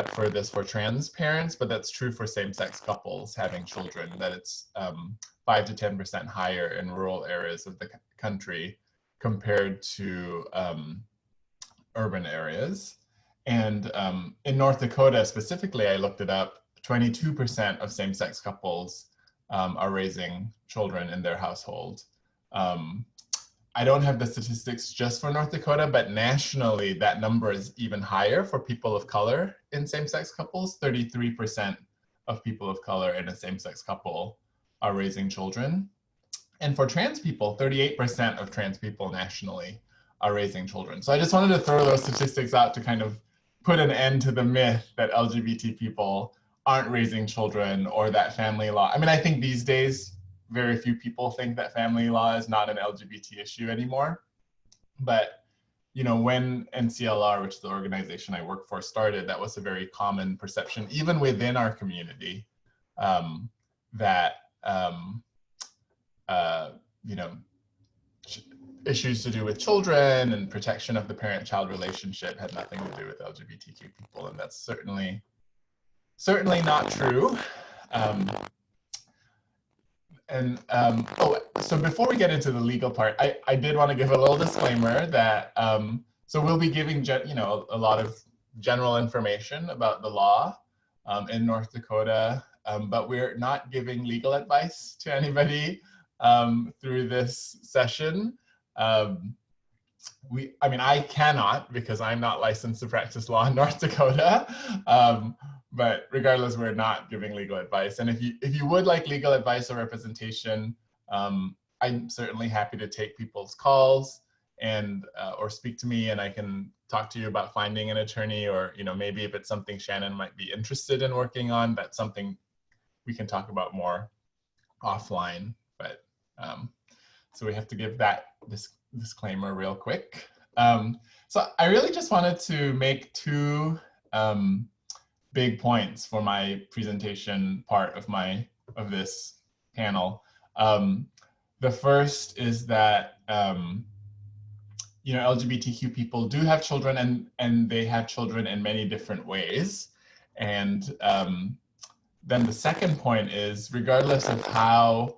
for this for trans parents, but that's true for same-sex couples having children, that it's 5 to 10% higher in rural areas of the country compared to urban areas. And in North Dakota specifically, I looked it up, 22% of same-sex couples are raising children in their household. I don't have the statistics just for North Dakota, but nationally, that number is even higher for people of color in same-sex couples. 33% of people of color in a same-sex couple are raising children. And for trans people, 38% of trans people nationally are raising children. So I just wanted to throw those statistics out to kind of put an end to the myth that LGBT people aren't raising children or that family law. I mean, I think these days, very few people think that family law is not an LGBT issue anymore. But, you know, when NCLR, which is the organization I work for, started, that was a very common perception, even within our community, that, you know, issues to do with children and protection of the parent-child relationship had nothing to do with LGBTQ people. And that's certainly not true. So before we get into the legal part, I did want to give a little disclaimer that, so we'll be giving, a lot of general information about the law in North Dakota, but we're not giving legal advice to anybody through this session. I cannot, because I'm not licensed to practice law in North Dakota. But regardless, we're not giving legal advice. And if you would like legal advice or representation, I'm certainly happy to take people's calls and or speak to me, and I can talk to you about finding an attorney, or maybe if it's something Shannon might be interested in working on, that's something we can talk about more offline. But so we have to give that disclaimer real quick. So I really just wanted to make two big points for my presentation part of this panel. The first is that LGBTQ people do have children, and they have children in many different ways. And then the second point is, regardless of how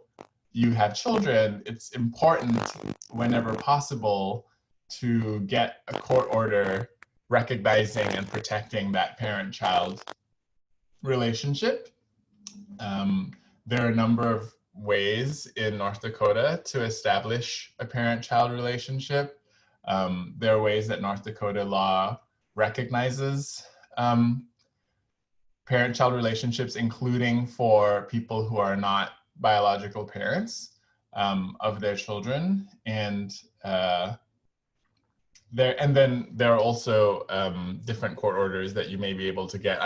you have children, it's important whenever possible to get a court order recognizing and protecting that parent-child relationship. There are a number of ways in North Dakota to establish a parent-child relationship. There are ways that North Dakota law recognizes parent-child relationships, including for people who are not biological parents of their children. And then there are also different court orders that you may be able to get.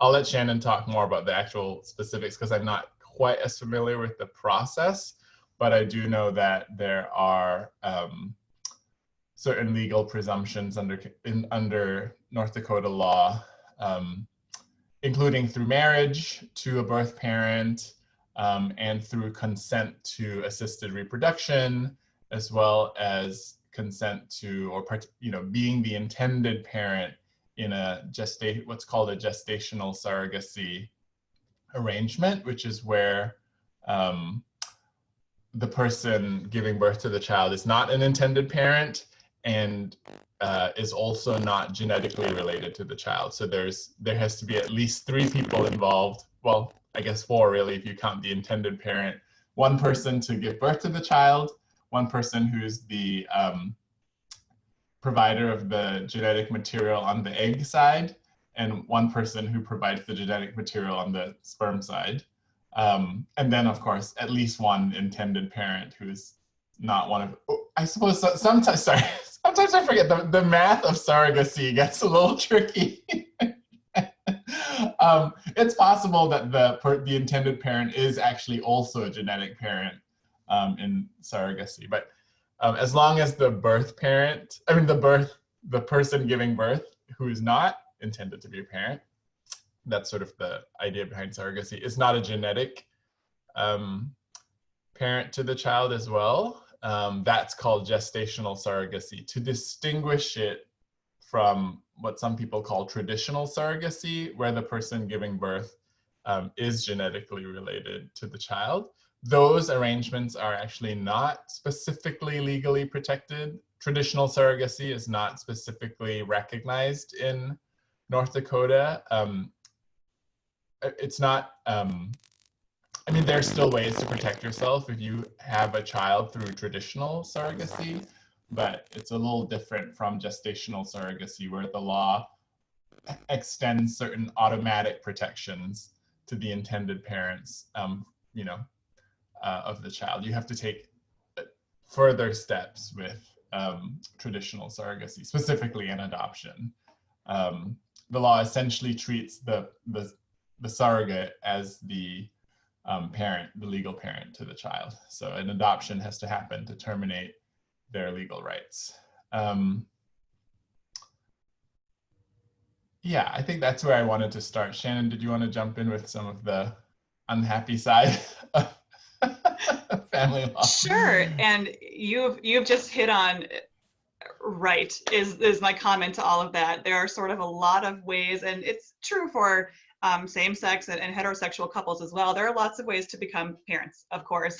I'll let Shannon talk more about the actual specifics, because I'm not quite as familiar with the process, but I do know that there are certain legal presumptions under North Dakota law, including through marriage to a birth parent, and through consent to assisted reproduction, as well as consent to, or being the intended parent in what's called a gestational surrogacy arrangement, which is where the person giving birth to the child is not an intended parent and is also not genetically related to the child. So there has to be at least 3 people involved. Well, I guess 4 really, if you count the intended parent. 1 person to give birth to the child, 1 person who's the provider of the genetic material on the egg side, and 1 person who provides the genetic material on the sperm side. And then, of course, at least 1 intended parent who's not one of, I suppose sometimes, sorry, sometimes I forget the math of surrogacy gets a little tricky. It's possible that the intended parent is actually also a genetic parent in surrogacy, but as long as the birth parent, the person giving birth who is not intended to be a parent, that's sort of the idea behind surrogacy, is not a genetic parent to the child as well. That's called gestational surrogacy, to distinguish it from what some people call traditional surrogacy, where the person giving birth is genetically related to the child. Those arrangements are actually not specifically legally protected. Traditional surrogacy is not specifically recognized in North Dakota. It's not, I mean, there's still ways to protect yourself if you have a child through traditional surrogacy, but it's a little different from gestational surrogacy, where the law extends certain automatic protections to the intended parents, of the child. You have to take further steps with traditional surrogacy, specifically in adoption. The law essentially treats the surrogate as the parent, the legal parent to the child. So an adoption has to happen to terminate their legal rights. Yeah, I think that's where I wanted to start. Shannon, did you want to jump in with some of the unhappy side of family law? Sure, and you've just hit on right is my comment to all of that. There are sort of a lot of ways, and it's true for same-sex and heterosexual couples as well. There are lots of ways to become parents, of course,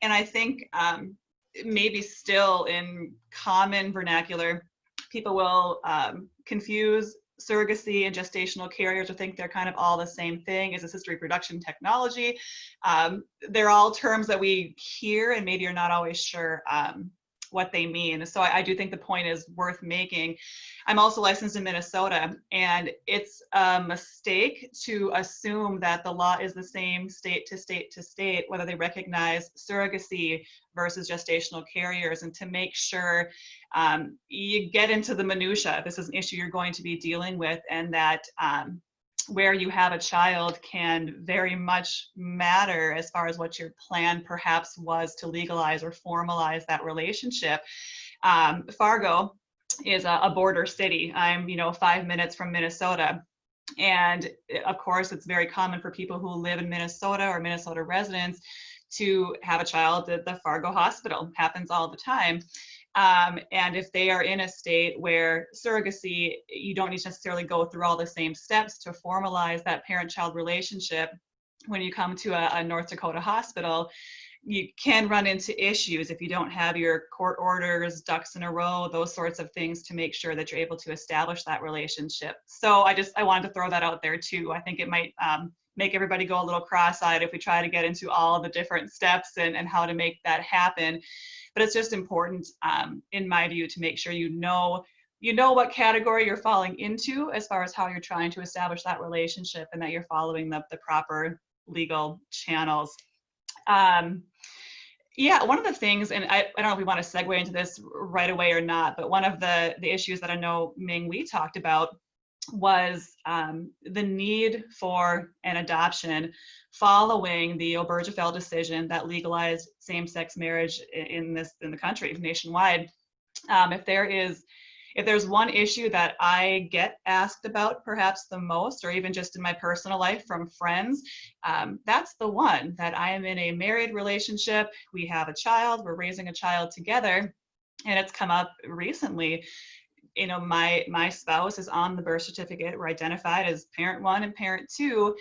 and I think maybe still in common vernacular, people will confuse surrogacy and gestational carriers, or think they're kind of all the same thing. Is assisted reproduction technology? They're all terms that we hear and maybe are not always sure what they mean. So I do think the point is worth making. I'm also licensed in Minnesota, and it's a mistake to assume that the law is the same state to state to state, whether they recognize surrogacy versus gestational carriers. And to make sure you get into the minutia, this is an issue you're going to be dealing with, and that where you have a child can very much matter as far as what your plan perhaps was to legalize or formalize that relationship. Fargo is a border city. I'm 5 minutes from Minnesota. And of course, it's very common for people who live in Minnesota or Minnesota residents to have a child at the Fargo hospital. Happens all the time. And if they are in a state where surrogacy, you don't need to necessarily go through all the same steps to formalize that parent-child relationship. When you come to a North Dakota hospital, you can run into issues if you don't have your court orders, ducks in a row, those sorts of things, to make sure that you're able to establish that relationship. So I wanted to throw that out there too. I think it might make everybody go a little cross-eyed if we try to get into all the different steps and how to make that happen. But it's just important, in my view, to make sure you know what category you're falling into as far as how you're trying to establish that relationship, and that you're following the proper legal channels. Yeah, one of the things, and I don't know if we want to segue into this right away or not, but one of the issues that I know, Ming, we talked about was the need for an adoption following the Obergefell decision that legalized same-sex marriage in the country nationwide. If there's one issue that I get asked about perhaps the most, or even just in my personal life from friends, that's the one, that I am in a married relationship. We have a child, we're raising a child together, and it's come up recently. My spouse is on the birth certificate. We're identified as parent 1 and parent 2.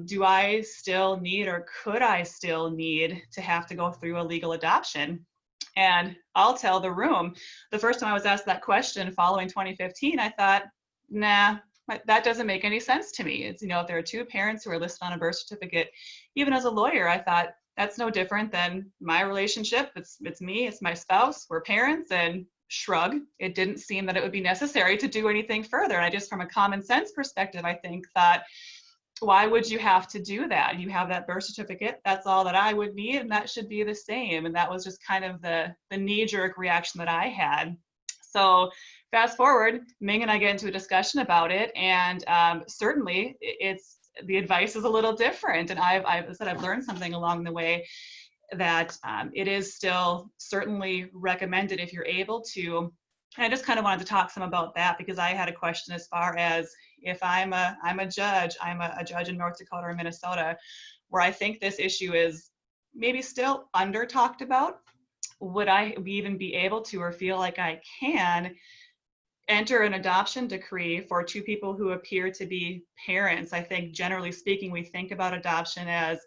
Do I still need, or could I still need, to have to go through a legal adoption? And I'll tell the room, the first time I was asked that question following 2015, I thought, nah, that doesn't make any sense to me. It's, if there are 2 parents who are listed on a birth certificate, even as a lawyer, I thought that's no different than my relationship. It's me, it's my spouse, we're parents, and shrug. It didn't seem that it would be necessary to do anything further. And I just, from a common sense perspective, I think that, why would you have to do that? You have that birth certificate. That's all that I would need, and that should be the same. And that was just kind of the knee-jerk reaction that I had. So fast forward, Ming and I get into a discussion about it, and certainly the advice is a little different. And I've learned something along the way, that it is still certainly recommended if you're able to. And I just kind of wanted to talk some about that, because I had a question as far as, if I'm a judge in North Dakota or Minnesota, where I think this issue is maybe still under talked about, would I even be able to, or feel like I can, enter an adoption decree for two people who appear to be parents, I think generally speaking, we think about adoption as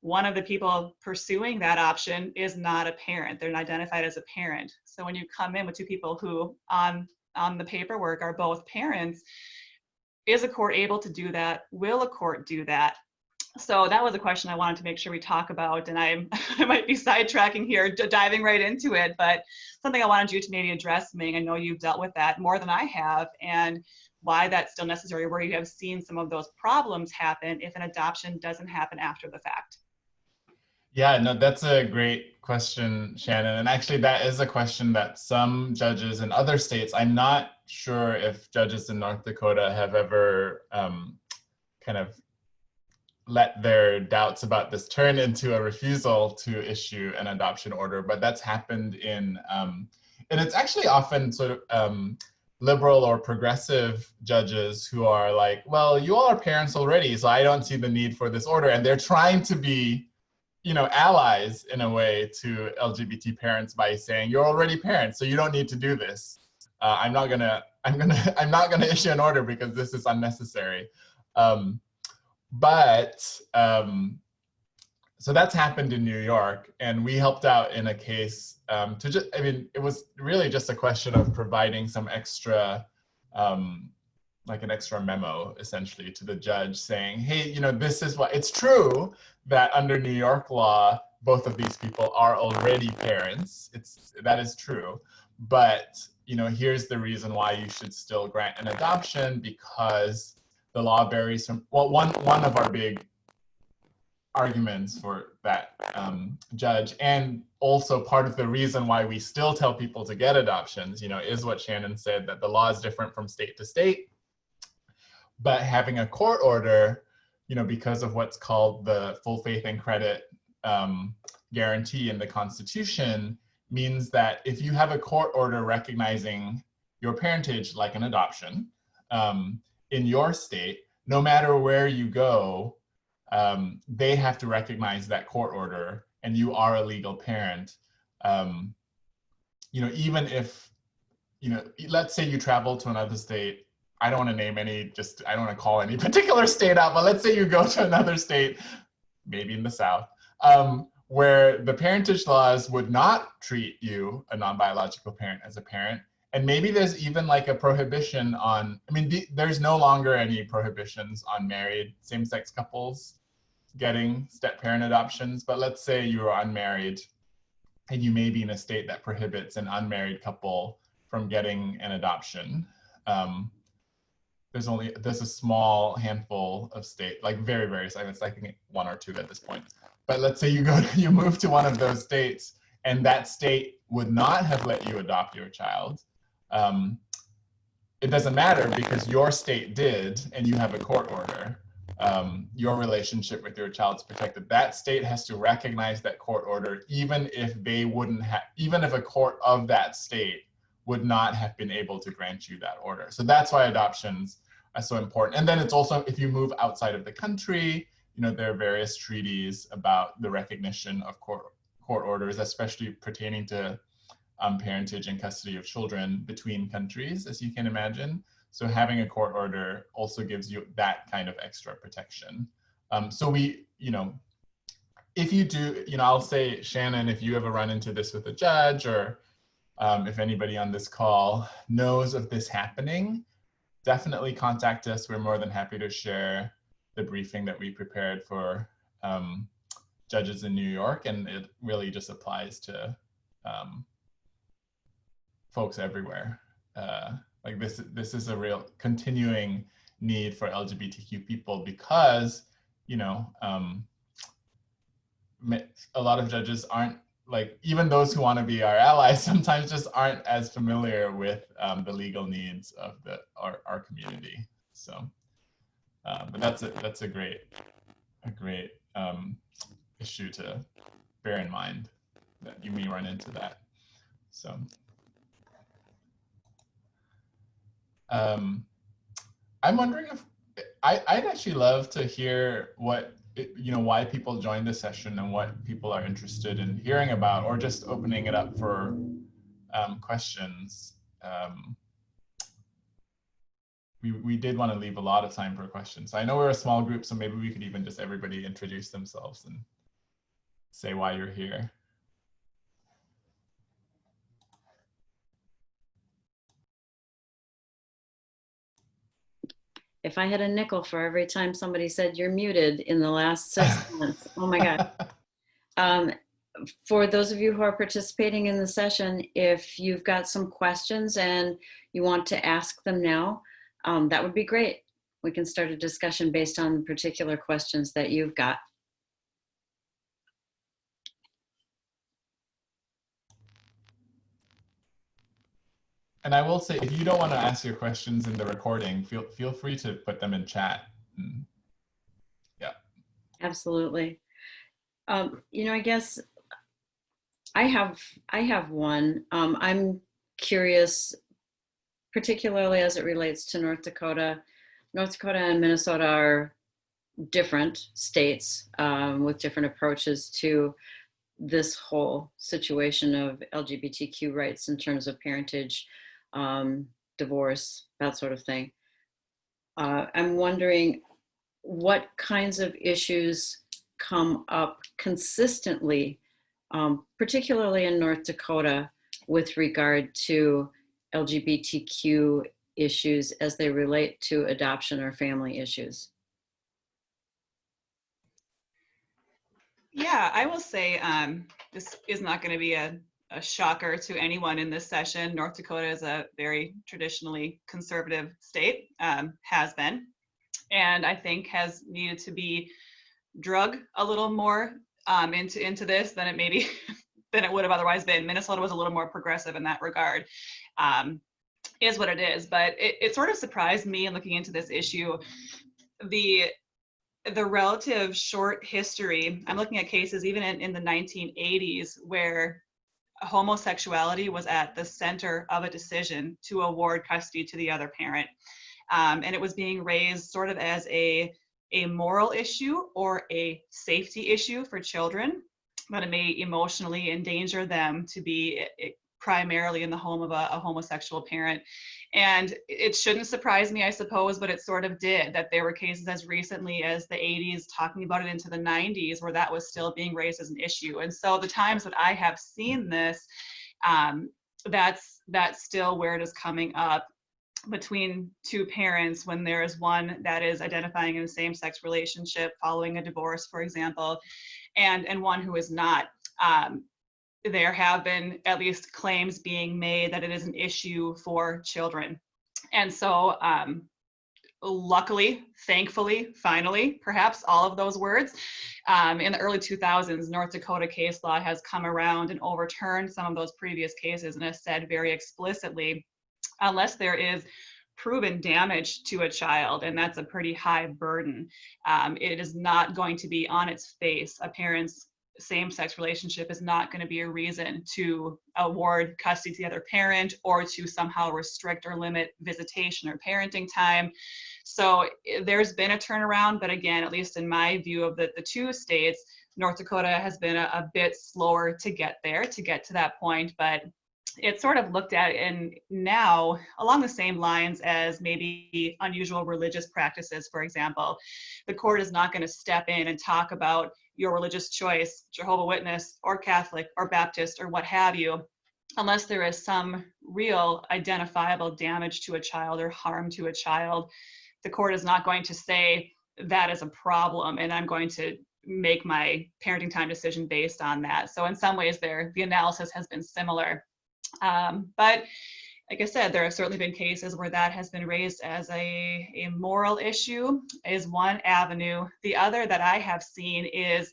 one of the people pursuing that option is not a parent. They're not identified as a parent. So when you come in with two people who on the paperwork are both parents, is a court able to do that? Will a court do that? So that was a question I wanted to make sure we talk about, and I might be sidetracking here, diving right into it, but something I wanted you to maybe address, Ming. I know you've dealt with that more than I have, and why that's still necessary, where you have seen some of those problems happen if an adoption doesn't happen after the fact. Yeah, no, that's a great question, Shannon. And actually, that is a question that some judges in other states, I'm not sure if judges in North Dakota have ever kind of let their doubts about this turn into a refusal to issue an adoption order, but that's happened in, and it's actually often sort of liberal or progressive judges who are like, well, you all are parents already, so I don't see the need for this order. And they're trying to be, you know, allies in a way to LGBT parents by saying, you're already parents, so you don't need to do this. I'm not gonna issue an order because this is unnecessary. So that's happened in New York, and we helped out in a case to just, I mean, it was really just a question of providing some extra, like an extra memo essentially to the judge saying, hey, you know, this is what, it's true that under New York law, both of these people are already parents. That is true. But, you know, here's the reason why you should still grant an adoption, because the law varies from, well, one of our big arguments for that judge, and also part of the reason why we still tell people to get adoptions, you know, is what Shannon said, that the law is different from state to state. But having a court order, you know, because of what's called the full faith and credit guarantee in the Constitution, means that if you have a court order recognizing your parentage like an adoption in your state, no matter where you go, they have to recognize that court order and you are a legal parent. You know, even if, you know, let's say you travel to another state, I don't want to name any, I don't want to call any particular state out, but let's say you go to another state, maybe in the South, where the parentage laws would not treat you, a non-biological parent, as a parent. And maybe there's even like a prohibition on, I mean, there's no longer any prohibitions on married same-sex couples getting step-parent adoptions, but let's say you are unmarried and you may be in a state that prohibits an unmarried couple from getting an adoption. There's a small handful of states, like very, very, it's I think one or two at this point. But let's say you move to one of those states and that state would not have let you adopt your child. It doesn't matter because your state did and you have a court order. Your relationship with your child is protected. That state has to recognize that court order, even if a court of that state would not have been able to grant you that order. So that's why adoptions are so important. And then it's also, if you move outside of the country, you know, there are various treaties about the recognition of court orders, especially pertaining to parentage and custody of children between countries, as you can imagine. So having a court order also gives you that kind of extra protection. So we, you know, if you do, you know, I'll say, Shannon, if you ever run into this with a judge, or if anybody on this call knows of this happening, definitely contact us. We're more than happy to share the briefing that we prepared for judges in New York, and it really just applies to folks everywhere. Like this is a real continuing need for LGBTQ people, because, you know, a lot of judges aren't, like, even those who want to be our allies sometimes just aren't as familiar with the legal needs of our community. So, but that's a great issue to bear in mind, that you may run into that. So. I'm wondering if I'd actually love to hear why people joined the session and what people are interested in hearing about, or just opening it up for questions. we did want to leave a lot of time for questions. I know we're a small group, so maybe we could even just everybody introduce themselves and say why you're here. If I had a nickel for every time somebody said you're muted in the last 6 months, oh my God. For those of you who are participating in the session, if you've got some questions and you want to ask them now, that would be great. We can start a discussion based on particular questions that you've got. And I will say, if you don't want to ask your questions in the recording, feel free to put them in chat. Yeah. Absolutely. You know, I guess I have one. I'm curious, particularly as it relates to North Dakota. North Dakota and Minnesota are different states with different approaches to this whole situation of LGBTQ rights in terms of parentage, divorce, that sort of thing. I'm wondering what kinds of issues come up consistently, particularly in North Dakota, with regard to LGBTQ issues as they relate to adoption or family issues. Yeah, I will say this is not going to be a shocker to anyone in this session. North Dakota is a very traditionally conservative state, has been, and I think has needed to be drug a little more into this than it maybe than it would have otherwise been. Minnesota was a little more progressive in that regard, is what it is. But it sort of surprised me in looking into this issue, the relative short history. I'm looking at cases even in the 1980s where homosexuality was at the center of a decision to award custody to the other parent. And it was being raised sort of as a moral issue or a safety issue for children, that it may emotionally endanger them to be primarily in the home of a homosexual parent. And it shouldn't surprise me, I suppose, but it sort of did, that there were cases as recently as the 80s, talking about it into the 90s, where that was still being raised as an issue. And so the times that I have seen this, that's still where it is coming up between two parents, when there is one that is identifying in a same-sex relationship following a divorce, for example, and one who is not. There have been at least claims being made that it is an issue for children. And so luckily, thankfully, finally, perhaps all of those words, in the early 2000s, North Dakota case law has come around and overturned some of those previous cases and has said very explicitly, unless there is proven damage to a child, and that's a pretty high burden, it is not going to be on its face. A parent's same-sex relationship is not going to be a reason to award custody to the other parent or to somehow restrict or limit visitation or parenting time. So there's been a turnaround, but again, at least in my view of the two states, North Dakota has been a bit slower to get there, to get to that point, but it's sort of looked at in now along the same lines as maybe unusual religious practices, for example. The court is not going to step in and talk about your religious choice, Jehovah's Witness or Catholic or Baptist or what have you, unless there is some real identifiable damage to a child or harm to a child. The court is not going to say that is a problem and I'm going to make my parenting time decision based on that. So in some ways the analysis has been similar. But like I said, there have certainly been cases where that has been raised as a moral issue, is one avenue. The other that I have seen is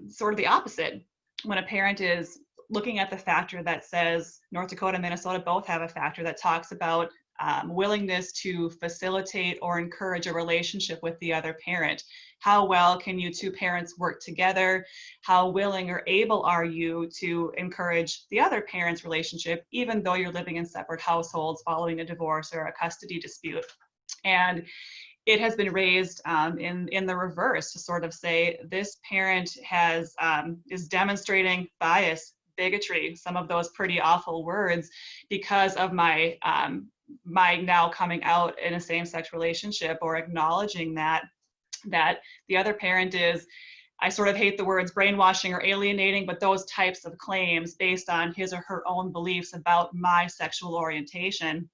sort of the opposite. When a parent is looking at the factor that says North Dakota and Minnesota both have a factor that talks about willingness to facilitate or encourage a relationship with the other parent. How well can you two parents work together? How willing or able are you to encourage the other parent's relationship, even though you're living in separate households following a divorce or a custody dispute? And it has been raised in the reverse, to sort of say this parent is demonstrating bias, bigotry, some of those pretty awful words, because of my my now coming out in a same-sex relationship, or acknowledging that the other parent is, I sort of hate the words brainwashing or alienating, but those types of claims based on his or her own beliefs about my sexual orientation.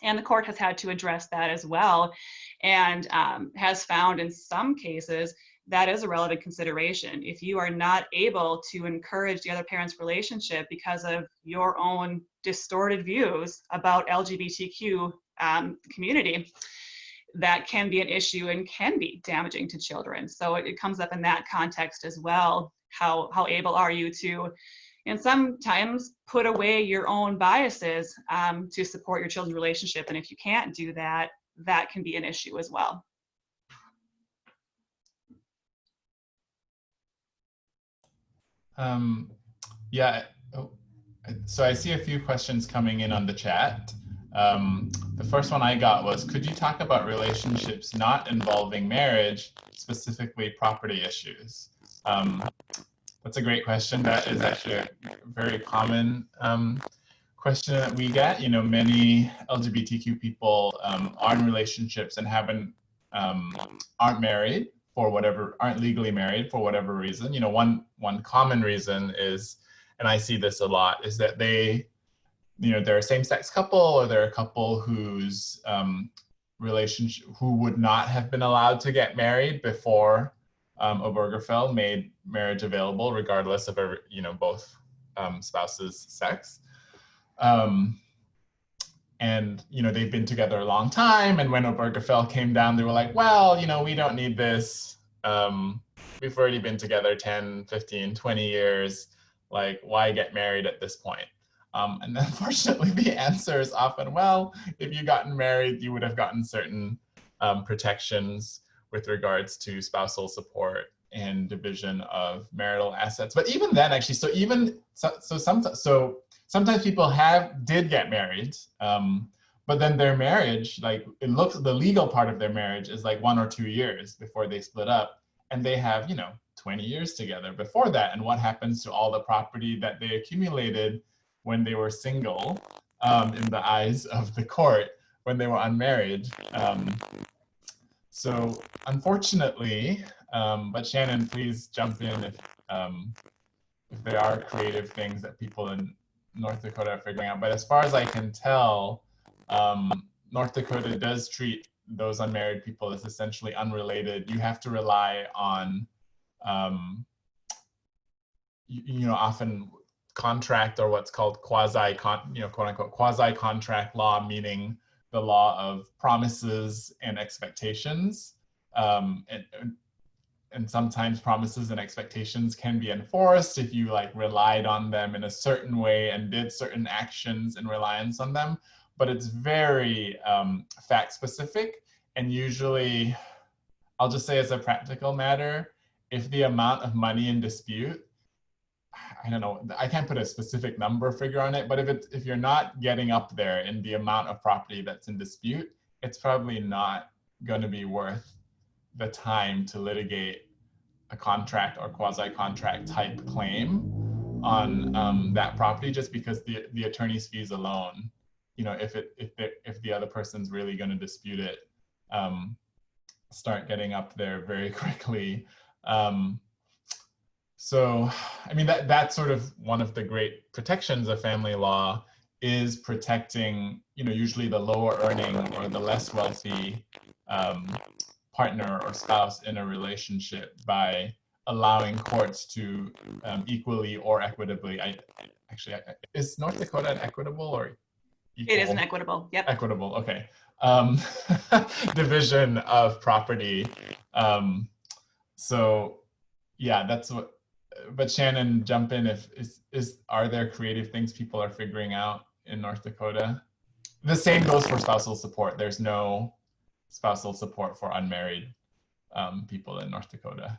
And the court has had to address that as well, and has found in some cases that is a relevant consideration. If you are not able to encourage the other parent's relationship because of your own distorted views about LGBTQ community, that can be an issue and can be damaging to children. So it comes up in that context as well. How able are you to, and sometimes, put away your own biases to support your children's relationship? And if you can't do that, that can be an issue as well. Yeah, so I see a few questions coming in on the chat. The first one I got was, could you talk about relationships not involving marriage, specifically property issues? That's a great question. That is actually a very common question that we get. You know, many LGBTQ people are in relationships and aren't married for whatever, aren't legally married for whatever reason. You know, one common reason is, and I see this a lot, is that they're a same-sex couple, or they're a couple whose relationship, who would not have been allowed to get married before Obergefell made marriage available, regardless of both spouses' sex. And they've been together a long time, and when Obergefell came down, they were like, well, we don't need this. We've already been together 10, 15, 20 years. Like, why get married at this point? And unfortunately, the answer is often, well, if you gotten married, you would have gotten certain protections with regards to spousal support and division of marital assets. But even then, actually, sometimes people did get married, but then their marriage, the legal part of their marriage is like 1 or 2 years before they split up, and they have 20 years together before that. And what happens to all the property that they accumulated when they were single, in the eyes of the court, when they were unmarried? So unfortunately, but Shannon, please jump in if there are creative things that people in North Dakota are figuring out. But as far as I can tell, North Dakota does treat those unmarried people as essentially unrelated. You have to rely on, often contract, or what's called quote unquote quasi-contract law, meaning the law of promises and expectations. And sometimes promises and expectations can be enforced if you relied on them in a certain way and did certain actions in reliance on them. But it's very fact specific, and usually, I'll just say as a practical matter, if the amount of money in dispute, I don't know, I can't put a specific number figure on it, but if you're not getting up there in the amount of property that's in dispute, it's probably not going to be worth the time to litigate a contract or quasi-contract type claim on that property, just because the attorney's fees alone, if the other person's really going to dispute it, start getting up there very quickly. So, I mean, that's sort of one of the great protections of family law, is protecting, usually the lower earning or the less wealthy partner or spouse in a relationship, by allowing courts to equally or equitably, is North Dakota an equitable or equal? It is an equitable, yep. Equitable, okay. Division of property. So yeah, that's what, but Shannon, jump in are there creative things people are figuring out in North Dakota? The same goes for spousal support. There's no spousal support for unmarried people in North Dakota.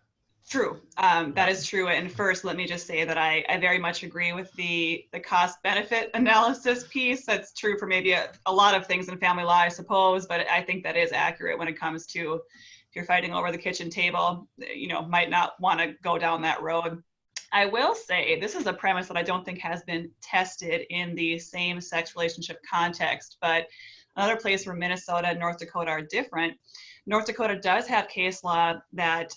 True, that is true. And first, let me just say that I very much agree with the cost benefit analysis piece. That's true for maybe a lot of things in family law, I suppose, but I think that is accurate when it comes to, if you're fighting over the kitchen table, might not want to go down that road. I will say this is a premise that I don't think has been tested in the same-sex relationship context, but another place where Minnesota and North Dakota are different. North Dakota does have case law that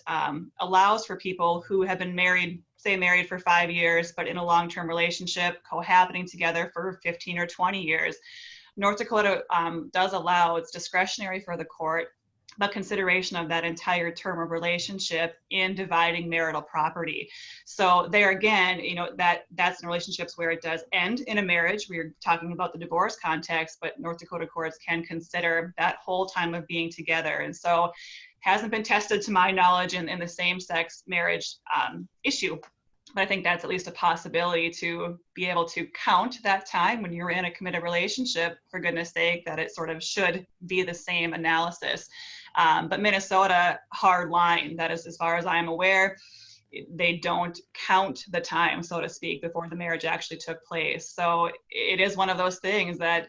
allows for people who have been married, say married for 5 years, but in a long-term relationship, cohabiting together for 15 or 20 years. North Dakota does allow, it's discretionary for the court, but consideration of that entire term of relationship in dividing marital property. So there again, you know, that's in relationships where it does end in a marriage. We're talking about the divorce context, but North Dakota courts can consider that whole time of being together. And so hasn't been tested to my knowledge in the same-sex marriage issue. But I think that's at least a possibility to be able to count that time when you're in a committed relationship, for goodness sake, that it sort of should be the same analysis. But Minnesota, hard line, that is, as far as I'm aware, they don't count the time, so to speak, before the marriage actually took place. So it is one of those things that,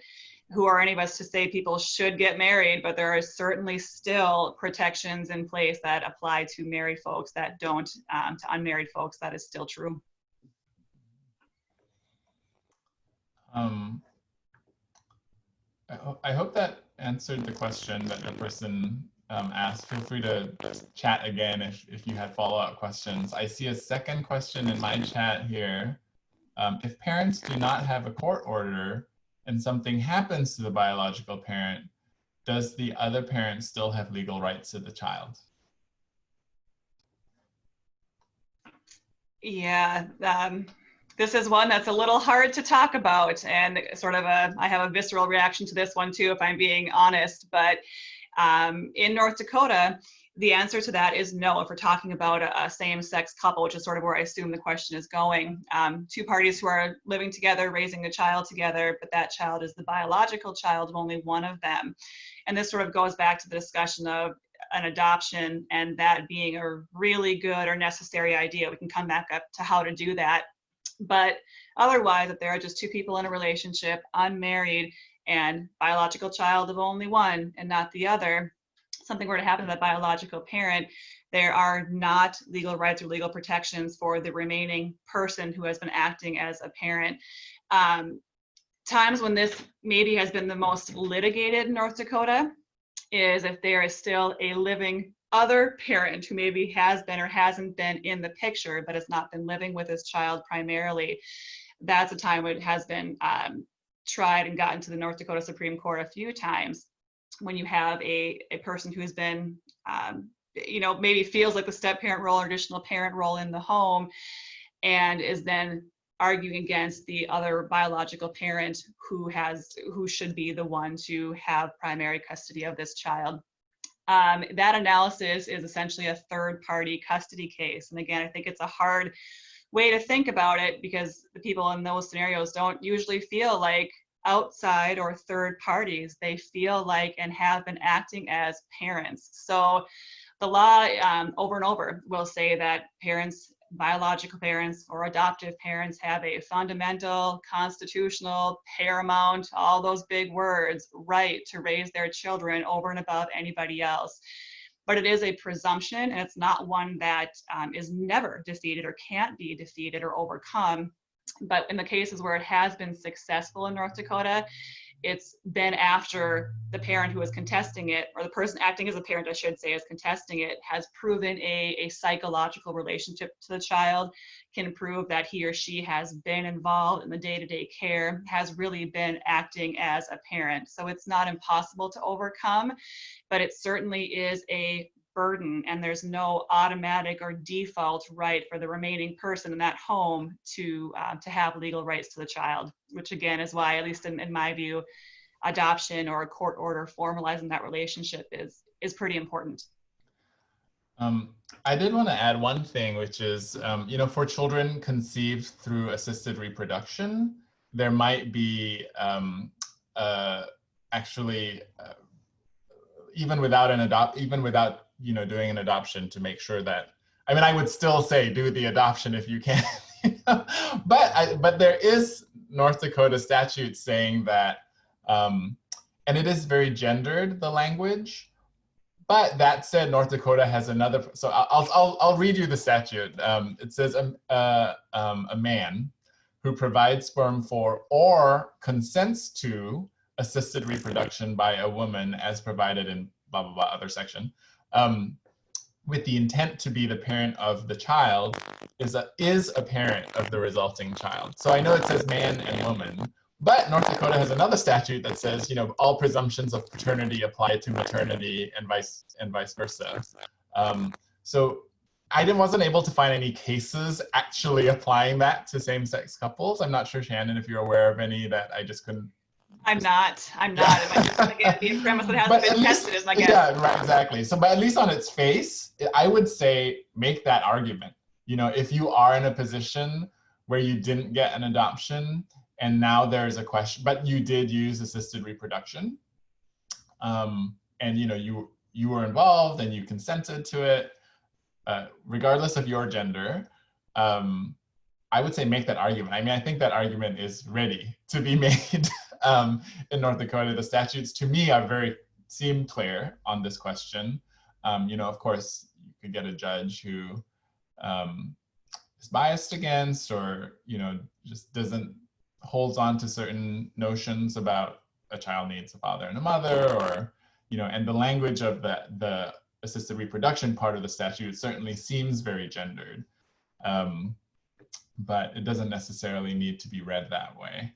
who are any of us to say people should get married, but there are certainly still protections in place that apply to married folks that don't, to unmarried folks. That is still true. I hope that answered the question that the person asked. Feel free to chat again if you had follow-up questions. I see a second question in my chat here. If parents do not have a court order and something happens to the biological parent, does the other parent still have legal rights to the child? Yeah, this is one that's a little hard to talk about, and sort of I have a visceral reaction to this one too, if I'm being honest. But in North Dakota, the answer to that is no. If we're talking about a same-sex couple, which is sort of where I assume the question is going, two parties who are living together, raising a child together, but that child is the biological child of only one of them. And this sort of goes back to the discussion of an adoption and that being a really good or necessary idea. We can come back up to how to do that. But otherwise, if there are just two people in a relationship, unmarried, and biological child of only one and not the other, something were to happen to that biological parent, there are not legal rights or legal protections for the remaining person who has been acting as a parent. Times when this maybe has been the most litigated in North Dakota is if there is still a living other parent who maybe has been or hasn't been in the picture, but has not been living with his child primarily. That's a time when it has been tried and gotten to the North Dakota Supreme Court a few times, when you have a person who's been, you know, maybe feels like the step-parent role or additional parent role in the home, and is then arguing against the other biological parent who should be the one to have primary custody of this child. That analysis is essentially a third-party custody case. And again, I think it's a hard way to think about it, because the people in those scenarios don't usually feel like outside or third parties. They feel like and have been acting as parents. So the law over and over will say that parents, biological parents or adoptive parents, have a fundamental, constitutional, paramount, all those big words, right to raise their children over and above anybody else. But it is a presumption, and it's not one that is never defeated or can't be defeated or overcome. But in the cases where it has been successful in North Dakota, it's been after the parent who is contesting it, or the person acting as a parent, I should say, is contesting it, has proven a psychological relationship to the child, can prove that he or she has been involved in the day-to-day care, has really been acting as a parent. So it's not impossible to overcome, but it certainly is a burden, and there's no automatic or default right for the remaining person in that home to have legal rights to the child, which again is why, at least in my view, adoption or a court order formalizing that relationship is pretty important. I did want to add one thing, which is, you know, for children conceived through assisted reproduction, there might be even without you know, doing an adoption, to make sure that, I mean, I would still say do the adoption if you can, but there is North Dakota statute saying that, and it is very gendered, the language. But that said, North Dakota has another. So I'll read you the statute. It says a man who provides sperm for or consents to assisted reproduction by a woman as provided in blah, blah, blah, other section, with the intent to be the parent of the child is a parent of the resulting child. So I know it says man and woman, but North Dakota has another statute that says, you know, all presumptions of paternity apply to maternity and vice versa. So I wasn't able to find any cases actually applying that to same-sex couples. I'm not sure, Shannon, if you're aware of any that I just couldn't. I'm not. Am I just going to get the premise that hasn't been tested is my guess. Yeah, right, exactly. So, but at least on its face, I would say make that argument. You know, if you are in a position where you didn't get an adoption and now there's a question, but you did use assisted reproduction, and you know, you were involved and you consented to it, regardless of your gender, I would say make that argument. I mean, I think that argument is ready to be made. In North Dakota, the statutes to me seem clear on this question. You know, of course, you could get a judge who is biased against, or you know, just holds on to certain notions about a child needs a father and a mother, or you know, and the language of the assisted reproduction part of the statute certainly seems very gendered, but it doesn't necessarily need to be read that way.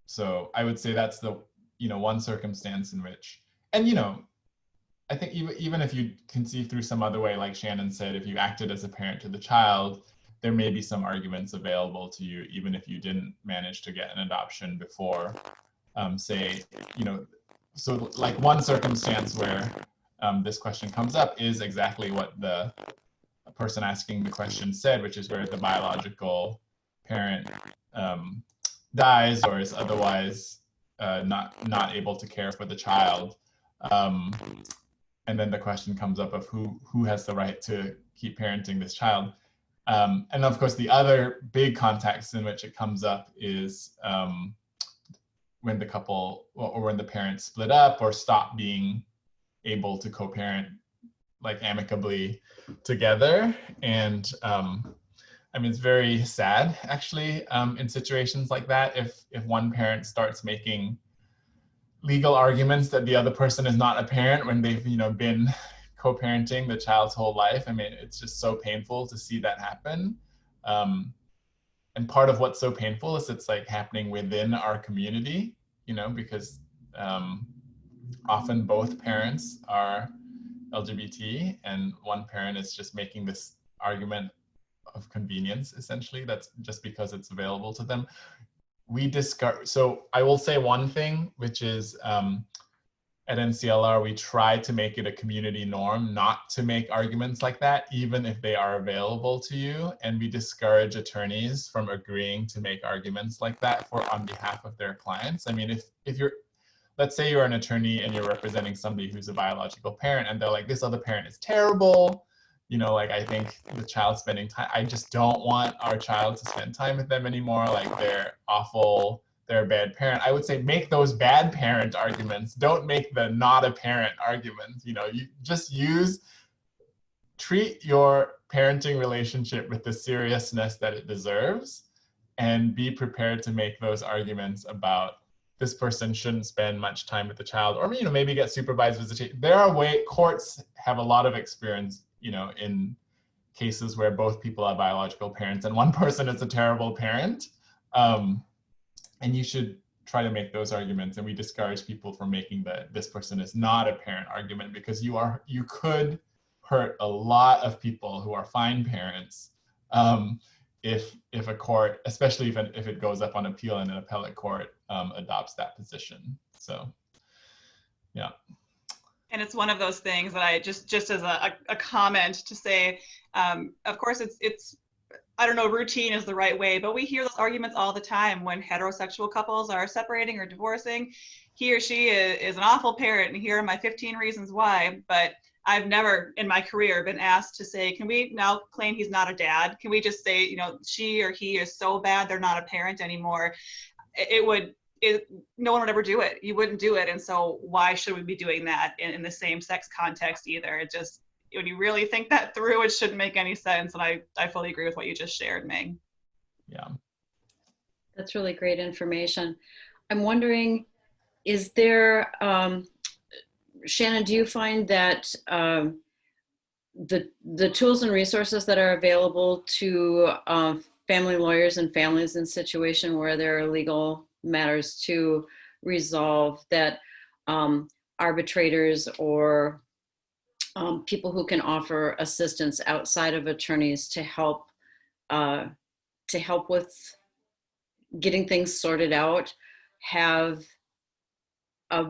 So I would say that's the, you know, one circumstance in which, and you know, I think even if you conceive through some other way, like Shannon said, if you acted as a parent to the child, there may be some arguments available to you, even if you didn't manage to get an adoption before, say, you know, so like one circumstance where this question comes up is exactly what the person asking the question said, which is where the biological parent dies or is otherwise not able to care for the child, and then the question comes up of who has the right to keep parenting this child, and of course the other big context in which it comes up is when the couple or when the parents split up or stop being able to co-parent like amicably together. And I mean, it's very sad, actually, in situations like that, if one parent starts making legal arguments that the other person is not a parent when they've, you know, been co-parenting the child's whole life. I mean, it's just so painful to see that happen. And part of what's so painful is it's like happening within our community, you know, because often both parents are LGBT and one parent is just making this argument of convenience, essentially, that's just because it's available to them. So I will say one thing, which is at NCLR, we try to make it a community norm not to make arguments like that, even if they are available to you. And we discourage attorneys from agreeing to make arguments like that on behalf of their clients. I mean, if you're, let's say you're an attorney and you're representing somebody who's a biological parent and they're like, this other parent is terrible. You know, like, I think the child spending time, I just don't want our child to spend time with them anymore. Like, they're awful, they're a bad parent. I would say make those bad parent arguments. Don't make the not a parent arguments. You know, you just treat your parenting relationship with the seriousness that it deserves and be prepared to make those arguments about this person shouldn't spend much time with the child, or, you know, maybe get supervised visitation. Courts have a lot of experience, you know, in cases where both people are biological parents and one person is a terrible parent. And you should try to make those arguments. And we discourage people from making this person is not a parent argument, because you could hurt a lot of people who are fine parents if a court, especially if it goes up on appeal and an appellate court adopts that position. So, yeah. And it's one of those things that I just as a comment to say, of course, it's I don't know, routine is the right way, but we hear those arguments all the time when heterosexual couples are separating or divorcing. He or she is an awful parent, and here are my 15 reasons why. But I've never in my career been asked to say, can we now claim he's not a dad? Can we just say, you know, she or he is so bad they're not a parent anymore? No one would ever do it. You wouldn't do it. And so why should we be doing that in the same sex context either? It just, when you really think that through, it shouldn't make any sense. And I fully agree with what you just shared, Ming. Yeah. That's really great information. I'm wondering, is there, Shannon, do you find that the tools and resources that are available to family lawyers and families in situation where there are legal matters to resolve, that arbitrators or people who can offer assistance outside of attorneys to help with getting things sorted out, have a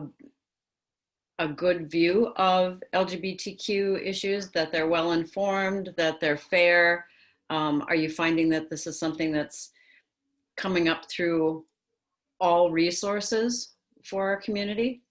good view of LGBTQ issues, that they're well informed, that they're fair? Are you finding that this is something that's coming up through all resources for our community?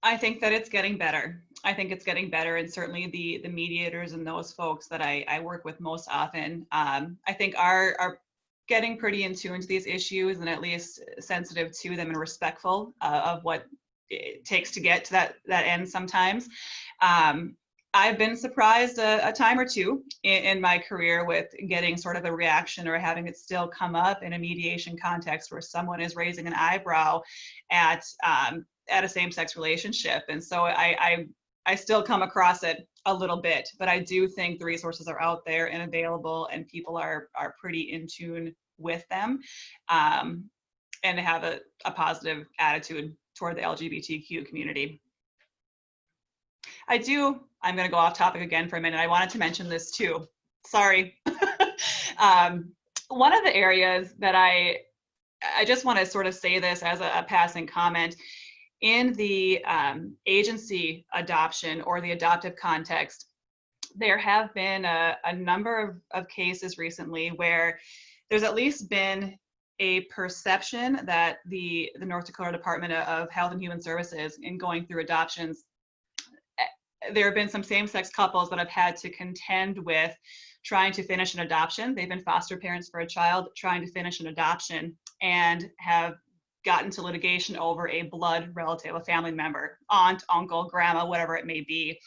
I think that it's getting better. I think it's getting better, and certainly the mediators and those folks that I work with most often, I think are getting pretty in tune to these issues, and at least sensitive to them and respectful of what it takes to get to that end sometimes. I've been surprised a time or two in my career with getting sort of a reaction or having it still come up in a mediation context where someone is raising an eyebrow at a same-sex relationship. And so I still come across it a little bit, but I do think the resources are out there and available, and people are pretty in tune with them, and have a positive attitude toward the LGBTQ community. I'm going to go off topic again for a minute. I wanted to mention this too. Sorry. One of the areas that I just want to sort of say this as a passing comment, in the agency adoption or the adoptive context, there have been a number of cases recently where there's at least been a perception that the North Dakota Department of Health and Human Services, in going through adoptions, there have been some same-sex couples that have had to contend with trying to finish an adoption. They've been foster parents for a child trying to finish an adoption, and have gotten to litigation over a blood relative, a family member, aunt, uncle, grandma, whatever it may be.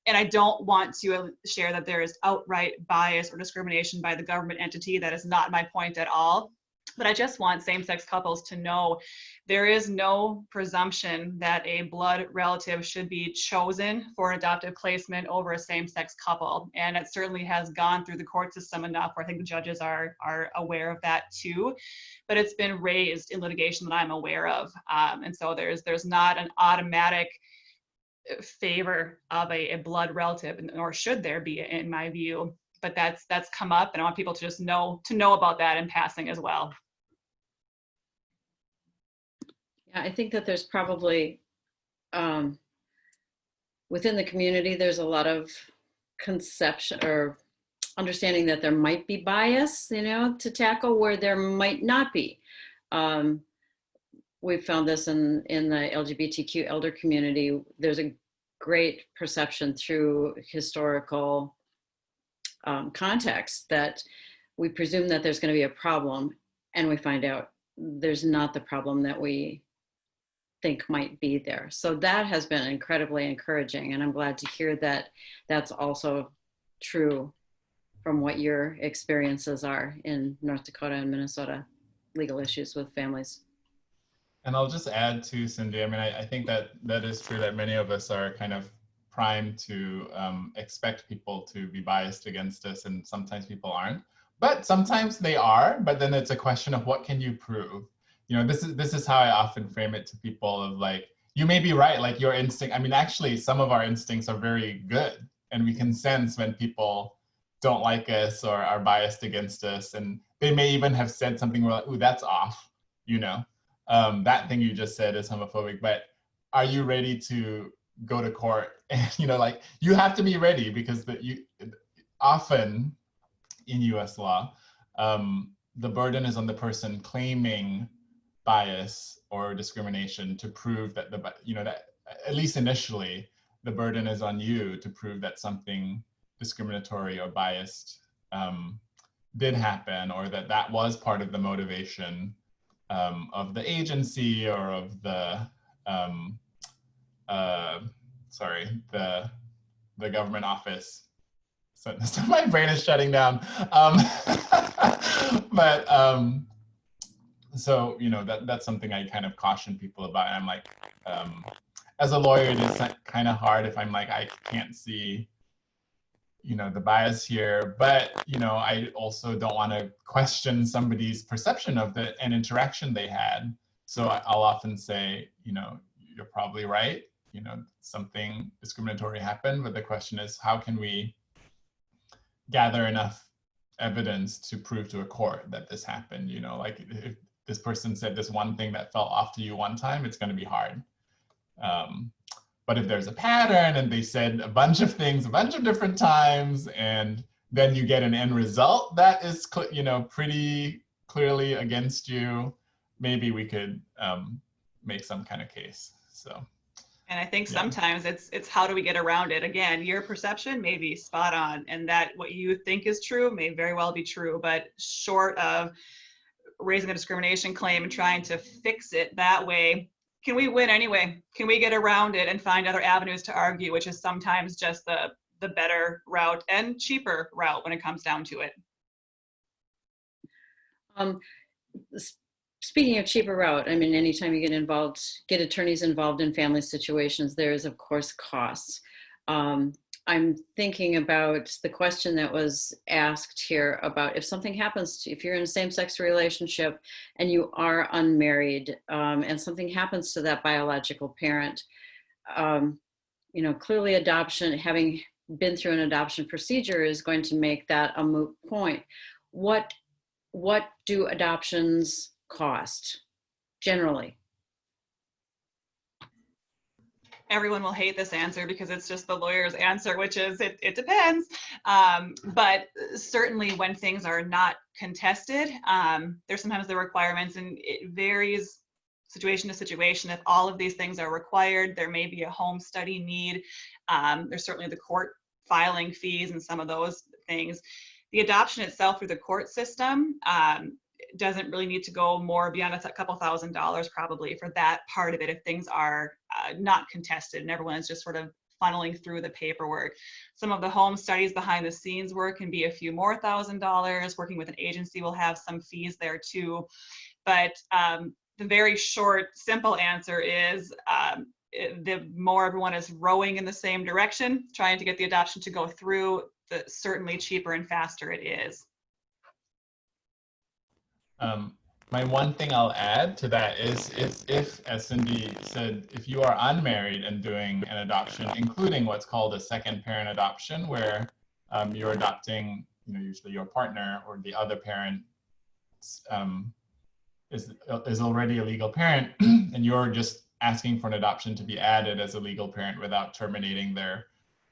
And I don't want to share that there is outright bias or discrimination by the government entity. That is not my point at all. But I just want same-sex couples to know there is no presumption that a blood relative should be chosen for an adoptive placement over a same-sex couple. And it certainly has gone through the court system enough where I think the judges are aware of that too. But it's been raised in litigation that I'm aware of. And so there's not an automatic favor of a blood relative, nor should there be, in my view. But that's come up, and I want people to just know about that in passing as well. Yeah, I think that there's probably within the community, there's a lot of conception or understanding that there might be bias, to tackle where there might not be. We've found this in the LGBTQ elder community. There's a great perception through historical context that we presume that there's going to be a problem, and we find out there's not the problem that we think might be there. So that has been incredibly encouraging, and I'm glad to hear that that's also true from what your experiences are in North Dakota and Minnesota legal issues with families. And I'll just add to Cindy, I mean, I think that is true, that many of us are kind of primed to expect people to be biased against us, and sometimes people aren't. But sometimes they are, but then it's a question of what can you prove? This is how I often frame it to people, of like, you may be right, like your instinct. I mean, actually, some of our instincts are very good, and we can sense when people don't like us or are biased against us, and they may even have said something we're like, ooh, that's off, that thing you just said is homophobic, but are you ready to go to court? And, like, you have to be ready, because often in US law, the burden is on the person claiming bias or discrimination to prove that that at least initially, the burden is on you to prove that something discriminatory or biased did happen, or that was part of the motivation of the agency or of the the government office. So my brain is shutting down. But So, that's something I kind of caution people about. And I'm like, as a lawyer, it is kind of hard if I'm like, I can't see, the bias here, but, I also don't want to question somebody's perception of an interaction they had. So I'll often say, you're probably right, something discriminatory happened, but the question is, how can we gather enough evidence to prove to a court that this happened? Like if this person said this one thing that felt off to you one time, it's going to be hard. But if there's a pattern and they said a bunch of things a bunch of different times, and then you get an end result that is, pretty clearly against you, maybe we could make some kind of case. So. And I think sometimes it's how do we get around it? Again, your perception may be spot on, and that what you think is true may very well be true, but short of raising a discrimination claim and trying to fix it that way, can we win anyway? Can we get around it and find other avenues to argue, which is sometimes just the better route and cheaper route when it comes down to it? Speaking of cheaper route, I mean, anytime you get attorneys involved in family situations, there is, of course, costs. I'm thinking about the question that was asked here about if something happens if you're in a same-sex relationship and you are unmarried, and something happens to that biological parent, clearly adoption, having been through an adoption procedure, is going to make that a moot point. What do adoptions cost generally? Everyone will hate this answer because it's just the lawyer's answer, which is it depends. But certainly when things are not contested, there's sometimes the requirements, and it varies situation to situation. If all of these things are required, there may be a home study need. There's certainly the court filing fees and some of those things. The adoption itself through the court system doesn't really need to go more beyond a couple $1,000s probably for that part of it, if things are not contested and everyone is just sort of funneling through the paperwork. Some of the home studies behind the scenes work can be a few more $1,000s. Working with an agency will have some fees there too. But the very short, simple answer is the more everyone is rowing in the same direction, trying to get the adoption to go through, the certainly cheaper and faster it is. My one thing I'll add to that is if, as Cindy said, if you are unmarried and doing an adoption, including what's called a second parent adoption, where you're adopting, usually your partner or the other parent is already a legal parent, and you're just asking for an adoption to be added as a legal parent without terminating their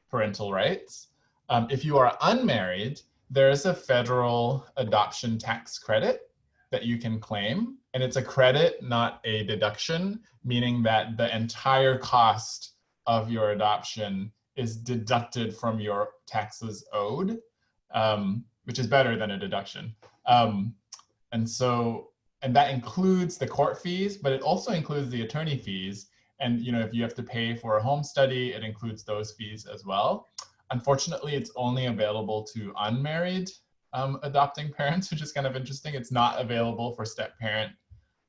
parental rights. If you are unmarried, there is a federal adoption tax credit that you can claim, and it's a credit, not a deduction, meaning that the entire cost of your adoption is deducted from your taxes owed, which is better than a deduction. And that includes the court fees, but it also includes the attorney fees. And if you have to pay for a home study, it includes those fees as well. Unfortunately, it's only available to unmarried adopting parents, which is kind of interesting. It's not available for step-parent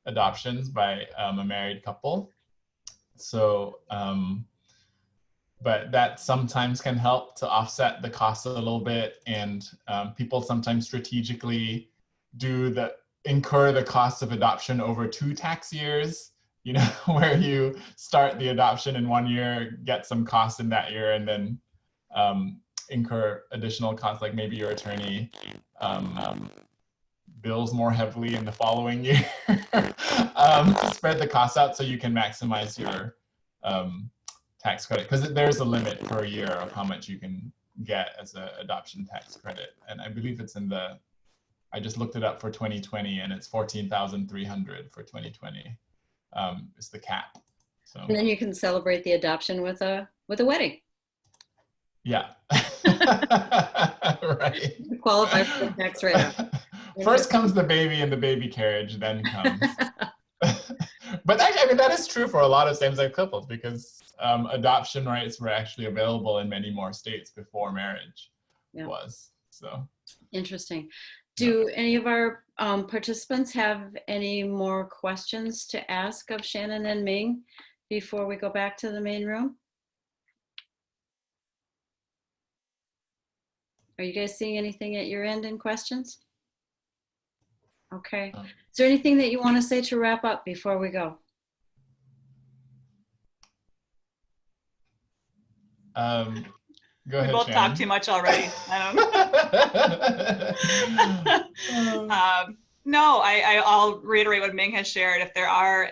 adoptions by a married couple. So, but that sometimes can help to offset the cost a little bit. And people sometimes strategically incur the cost of adoption over 2 tax years, where you start the adoption in 1 year, get some costs in that year, and then incur additional costs, like maybe your attorney bills more heavily in the following year to spread the costs out so you can maximize your tax credit, because there's a limit per year of how much you can get as an adoption tax credit. And I believe it's I just looked it up for 2020, and it's $14,300 for 2020 is the cap. So. And then you can celebrate the adoption with a wedding. Yeah. Right. You qualify for the tax write-off. First comes the baby and the baby carriage, then comes. But actually, that is true for a lot of same-sex couples, because adoption rights were actually available in many more states before marriage was. So interesting. Do any of our participants have any more questions to ask of Shannon and Ming before we go back to the main room? Are you guys seeing anything at your end in questions? Okay. Is there anything that you want to say to wrap up before we go? Go We ahead, both Shannon. talked too much already. I don't No, I'll reiterate what Ming has shared. If there are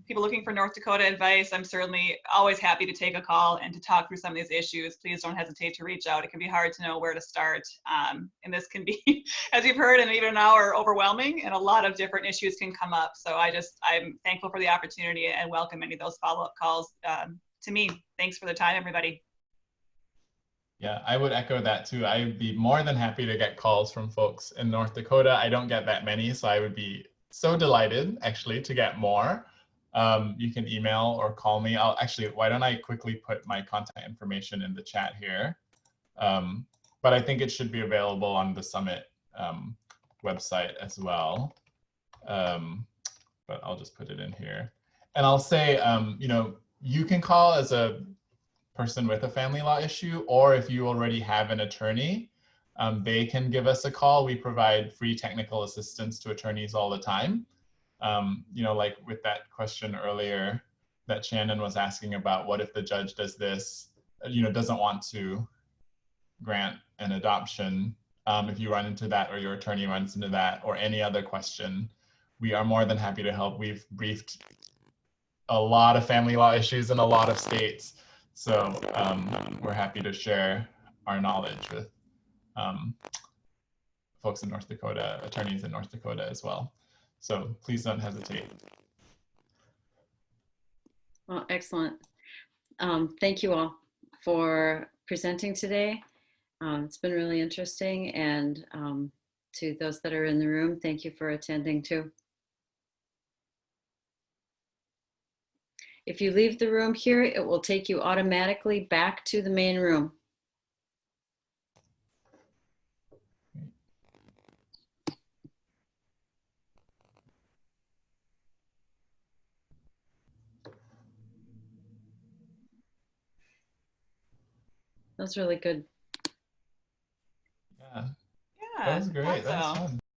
people looking for North Dakota advice, I'm certainly always happy to take a call and to talk through some of these issues. Please don't hesitate to reach out. It can be hard to know where to start. And this can be, as you've heard, and even an hour overwhelming, and a lot of different issues can come up. So I'm thankful for the opportunity and welcome any of those follow-up calls to me. Thanks for the time, everybody. Yeah, I would echo that too. I'd be more than happy to get calls from folks in North Dakota. I don't get that many, so I would be so delighted actually to get more. You can email or call me. Why don't I quickly put my contact information in the chat here? But I think it should be available on the Summit website as well. But I'll just put it in here. And I'll say, you can call as a person with a family law issue, or if you already have an attorney, they can give us a call. We provide free technical assistance to attorneys all the time. Like with that question earlier that Shannon was asking about, what if the judge does this, doesn't want to grant an adoption? If you run into that, or your attorney runs into that, or any other question, we are more than happy to help. We've briefed a lot of family law issues in a lot of states. So we're happy to share our knowledge with folks in North Dakota, attorneys in North Dakota as well. So please don't hesitate. Well, excellent. Thank you all for presenting today. It's been really interesting. And to those that are in the room, thank you for attending too. If you leave the room here, it will take you automatically back to the main room. That was really good. Yeah, that was great. That was fun.